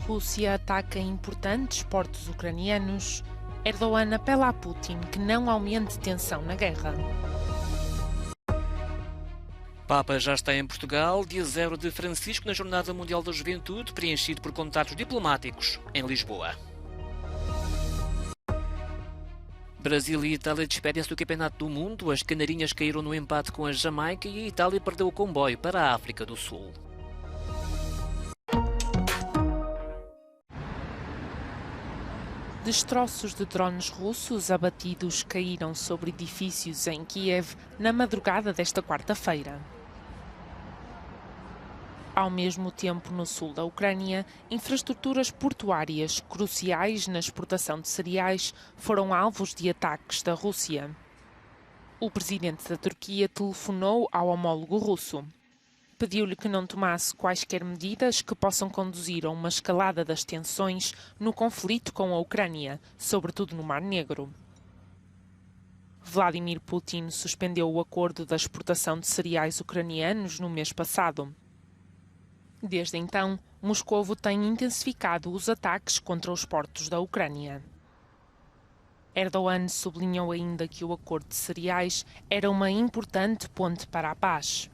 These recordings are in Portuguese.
Rússia ataca importantes portos ucranianos. Erdogan apela a Putin que não aumente tensão na guerra. Papa já está em Portugal, dia 0 de Francisco na Jornada Mundial da Juventude, preenchido por contatos diplomáticos em Lisboa. Brasil e Itália despedem-se do Campeonato do Mundo. As canarinhas caíram no empate com a Jamaica e a Itália perdeu o comboio para a África do Sul. Destroços de drones russos abatidos caíram sobre edifícios em Kiev na madrugada desta quarta-feira. Ao mesmo tempo, no sul da Ucrânia, infraestruturas portuárias cruciais na exportação de cereais foram alvos de ataques da Rússia. O presidente da Turquia telefonou ao homólogo russo. Pediu-lhe que não tomasse quaisquer medidas que possam conduzir a uma escalada das tensões no conflito com a Ucrânia, sobretudo no Mar Negro. Vladimir Putin suspendeu o acordo da exportação de cereais ucranianos no mês passado. Desde então, Moscovo tem intensificado os ataques contra os portos da Ucrânia. Erdogan sublinhou ainda que o acordo de cereais era uma importante ponte para a paz.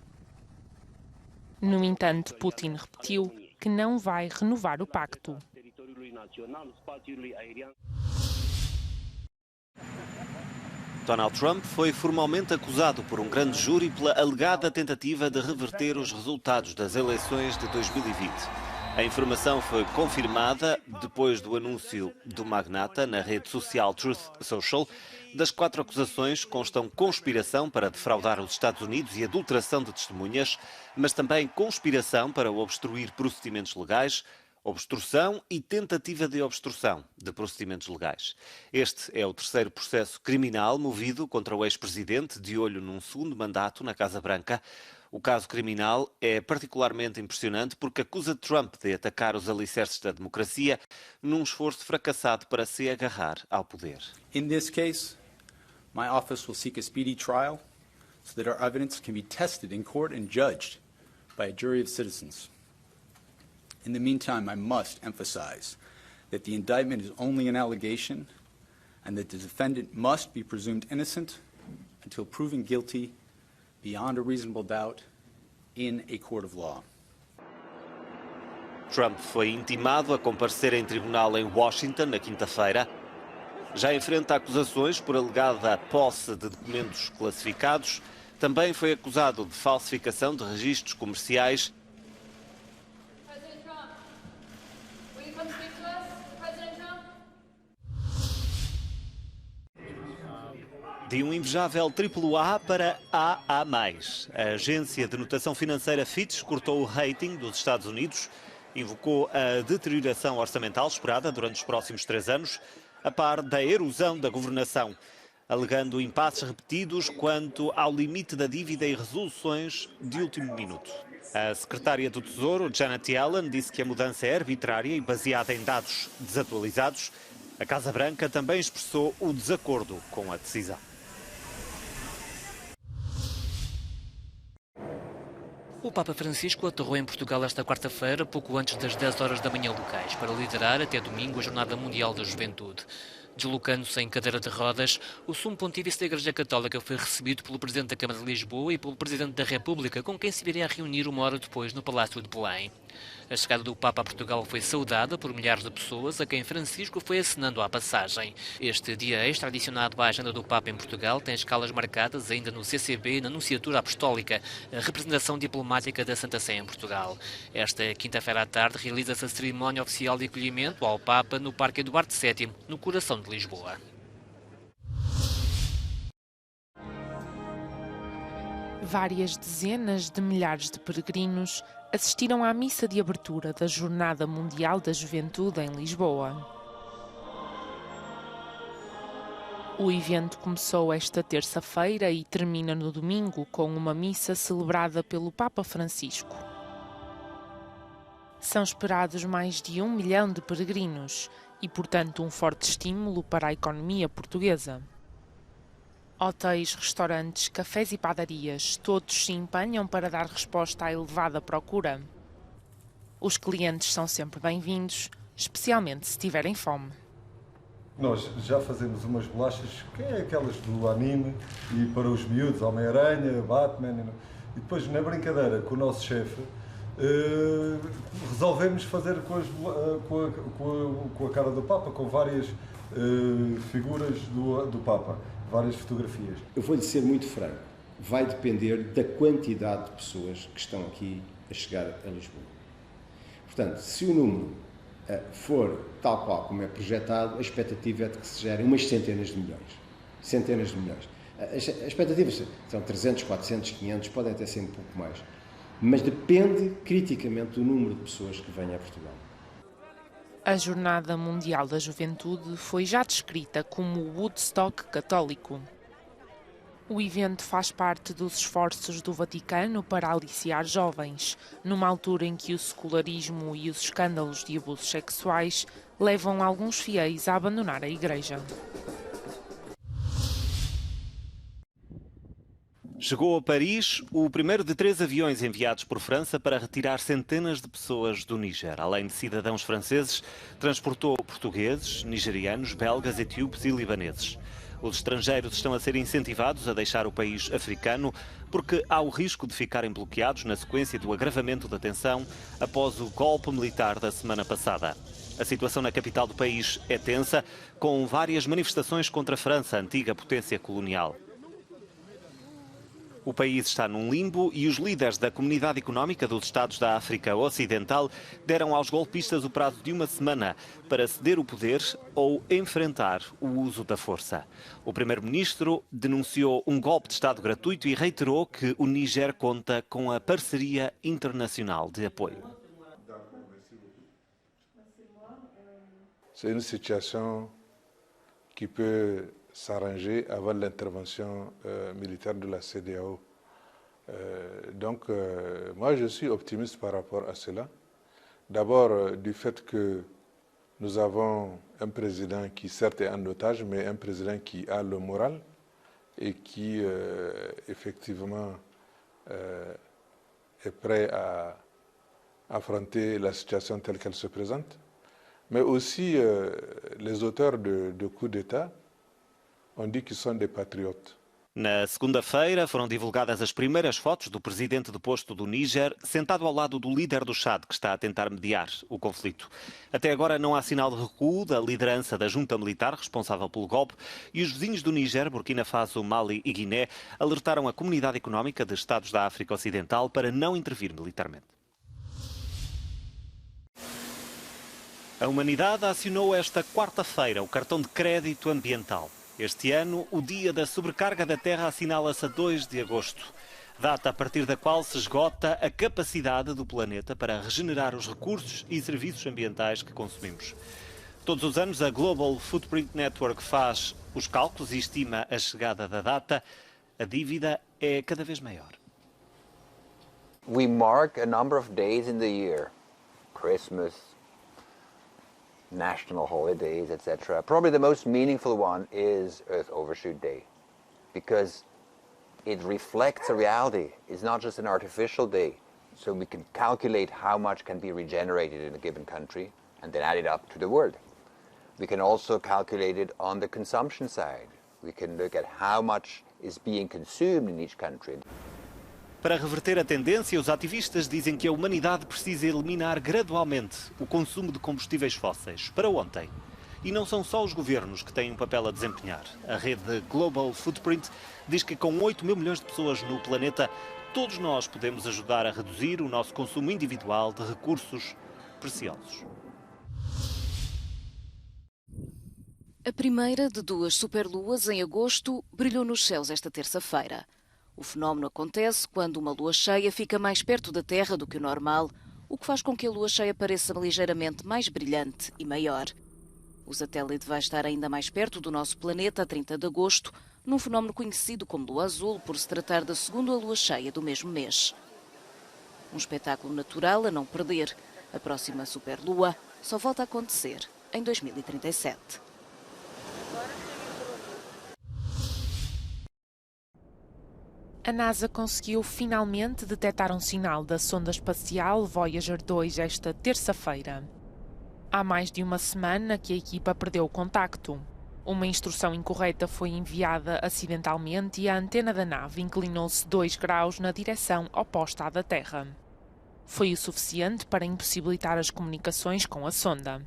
No entanto, Putin repetiu que não vai renovar o pacto. Donald Trump foi formalmente acusado por um grande júri pela alegada tentativa de reverter os resultados das eleições de 2020. A informação foi confirmada depois do anúncio do magnata na rede social Truth Social. Das 4 acusações constam conspiração para defraudar os Estados Unidos e adulteração de testemunhas, mas também conspiração para obstruir procedimentos legais, obstrução e tentativa de obstrução de procedimentos legais. Este é o 3º processo criminal movido contra o ex-presidente, de olho num 2º mandato na Casa Branca. O caso criminal é particularmente impressionante porque acusa Trump de atacar os alicerces da democracia num esforço fracassado para se agarrar ao poder. In this case, my office will seek a speedy trial so that our evidence can be tested in court and judged by a jury of citizens. In the meantime, I must emphasize that the indictment is only an allegation and that the defendant must be presumed innocent until proven guilty beyond a reasonable doubt in a court of law. Trump foi intimado a comparecer em tribunal em Washington na quinta-feira. Já enfrenta acusações por alegada posse de documentos classificados. Também foi acusado de falsificação de registros comerciais. De um invejável AAA para AA+. A agência de notação financeira Fitch cortou o rating dos Estados Unidos, invocou a deterioração orçamental esperada durante os próximos 3 anos, a par da erosão da governação, alegando impasses repetidos quanto ao limite da dívida e resoluções de último minuto. A secretária do Tesouro, Janet Yellen, disse que a mudança é arbitrária e baseada em dados desatualizados. A Casa Branca também expressou o desacordo com a decisão. O Papa Francisco aterrou em Portugal esta quarta-feira, pouco antes das 10 horas da manhã locais, para liderar até domingo a Jornada Mundial da Juventude. Deslocando-se em cadeira de rodas, o Sumo Pontífice da Igreja Católica foi recebido pelo Presidente da Câmara de Lisboa e pelo Presidente da República, com quem se viria a reunir uma hora depois no Palácio de Belém. A chegada do Papa a Portugal foi saudada por milhares de pessoas, a quem Francisco foi acenando à passagem. Este dia extra adicionado à agenda do Papa em Portugal tem escalas marcadas ainda no CCB e na Nunciatura Apostólica, a representação diplomática da Santa Sé em Portugal. Esta quinta-feira à tarde realiza-se a cerimónia oficial de acolhimento ao Papa no Parque Eduardo VII, no coração de Lisboa. Várias dezenas de milhares de peregrinos assistiram à missa de abertura da Jornada Mundial da Juventude em Lisboa. O evento começou esta terça-feira e termina no domingo com uma missa celebrada pelo Papa Francisco. São esperados mais de 1 milhão de peregrinos e, portanto, um forte estímulo para a economia portuguesa. Hotéis, restaurantes, cafés e padarias, todos se empenham para dar resposta à elevada procura. Os clientes são sempre bem-vindos, especialmente se tiverem fome. Nós já fazemos umas bolachas, que é aquelas do anime, e para os miúdos, Homem-Aranha, Batman, e depois na brincadeira com o nosso chefe, resolvemos fazer com a cara do Papa, com várias figuras do Papa, várias fotografias. Eu vou-lhe ser muito franco, vai depender da quantidade de pessoas que estão aqui a chegar a Lisboa. Portanto, se o número for tal qual como é projetado, a expectativa é de que se gerem umas centenas de milhões. Centenas de milhões. As expectativas são 300, 400, 500, podem até ser um pouco mais. Mas depende criticamente do número de pessoas que venham a Portugal. A Jornada Mundial da Juventude foi já descrita como o Woodstock católico. O evento faz parte dos esforços do Vaticano para aliciar jovens, numa altura em que o secularismo e os escândalos de abusos sexuais levam alguns fiéis a abandonar a Igreja. Chegou a Paris o primeiro de 3 aviões enviados por França para retirar centenas de pessoas do Níger. Além de cidadãos franceses, transportou portugueses, nigerianos, belgas, etíopes e libaneses. Os estrangeiros estão a ser incentivados a deixar o país africano porque há o risco de ficarem bloqueados na sequência do agravamento da tensão após o golpe militar da semana passada. A situação na capital do país é tensa, com várias manifestações contra a França, antiga potência colonial. O país está num limbo e os líderes da Comunidade Económica dos Estados da África Ocidental deram aos golpistas o prazo de 1 semana para ceder o poder ou enfrentar o uso da força. O primeiro-ministro denunciou um golpe de Estado gratuito e reiterou que o Níger conta com a parceria internacional de apoio. C'est une situation qui peut s'arranger avant l'intervention militaire de la CEDEAO. Donc, moi, je suis optimiste par rapport à cela. D'abord, du fait que nous avons un président qui, certes, est en otage, mais un président qui a le moral et qui, effectivement, est prêt à affronter la situation telle qu'elle se présente. Mais aussi, les auteurs de coups d'État on dit qu'ils sont des patriotes. Na segunda-feira foram divulgadas as primeiras fotos do presidente deposto do Níger, sentado ao lado do líder do Chad, que está a tentar mediar o conflito. Até agora não há sinal de recuo da liderança da junta militar responsável pelo golpe e os vizinhos do Níger, Burkina Faso, Mali e Guiné, alertaram a Comunidade Económica de Estados da África Ocidental para não intervir militarmente. A humanidade acionou esta quarta-feira o cartão de crédito ambiental. Este ano, o Dia da Sobrecarga da Terra assinala-se a 2 de agosto, data a partir da qual se esgota a capacidade do planeta para regenerar os recursos e serviços ambientais que consumimos. Todos os anos, a Global Footprint Network faz os cálculos e estima a chegada da data. A dívida é cada vez maior. We mark a number of days in the year, Christmas, national holidays, etc. Probably the most meaningful one is Earth Overshoot Day, because it reflects a reality. It's not just an artificial day. So we can calculate how much can be regenerated in a given country and then add it up to the world. We can also calculate it on the consumption side. We can look at how much is being consumed in each country. Para reverter a tendência, os ativistas dizem que a humanidade precisa eliminar gradualmente o consumo de combustíveis fósseis para ontem. E não são só os governos que têm um papel a desempenhar. A rede Global Footprint diz que com 8 mil milhões de pessoas no planeta, todos nós podemos ajudar a reduzir o nosso consumo individual de recursos preciosos. A primeira de 2 superluas em agosto brilhou nos céus esta terça-feira. O fenómeno acontece quando uma lua cheia fica mais perto da Terra do que o normal, o que faz com que a lua cheia pareça ligeiramente mais brilhante e maior. O satélite vai estar ainda mais perto do nosso planeta a 30 de agosto, num fenómeno conhecido como lua azul, por se tratar da segunda lua cheia do mesmo mês. Um espetáculo natural a não perder. A próxima superlua só volta a acontecer em 2037. A NASA conseguiu finalmente detectar um sinal da sonda espacial Voyager 2 esta terça-feira. Há mais de uma semana que a equipa perdeu o contacto. Uma instrução incorreta foi enviada acidentalmente e a antena da nave inclinou-se 2 graus na direção oposta à da Terra. Foi o suficiente para impossibilitar as comunicações com a sonda.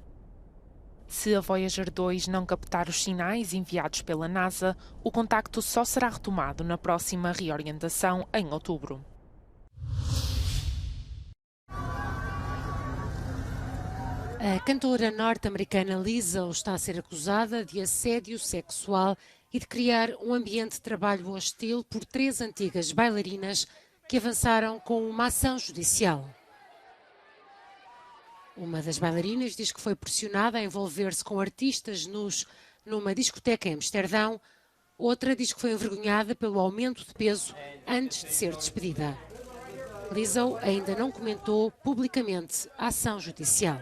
Se a Voyager 2 não captar os sinais enviados pela NASA, o contacto só será retomado na próxima reorientação em outubro. A cantora norte-americana Lizzo está a ser acusada de assédio sexual e de criar um ambiente de trabalho hostil por 3 antigas bailarinas que avançaram com uma ação judicial. Uma das bailarinas diz que foi pressionada a envolver-se com artistas nus numa discoteca em Amsterdão. Outra diz que foi envergonhada pelo aumento de peso antes de ser despedida. Lizzo ainda não comentou publicamente a ação judicial.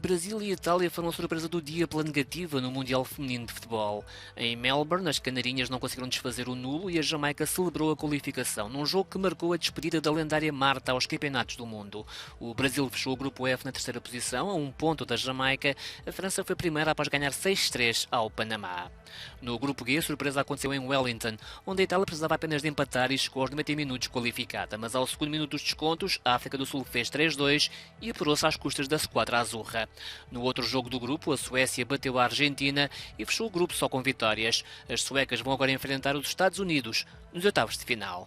Brasil e Itália foram a surpresa do dia pela negativa no Mundial Feminino de Futebol. Em Melbourne, as canarinhas não conseguiram desfazer o nulo e a Jamaica celebrou a qualificação, num jogo que marcou a despedida da lendária Marta aos campeonatos do mundo. O Brasil fechou o grupo F na 3ª posição, a 1 ponto da Jamaica. A França foi primeira após ganhar 6-3 ao Panamá. No grupo G, a surpresa aconteceu em Wellington, onde a Itália precisava apenas de empatar e chegou aos 90 minutos qualificada, mas ao segundo minuto dos descontos, a África do Sul fez 3-2 e apurou-se às custas da Squadra Azurra. No outro jogo do grupo, a Suécia bateu a Argentina e fechou o grupo só com vitórias. As suecas vão agora enfrentar os Estados Unidos nos oitavos de final.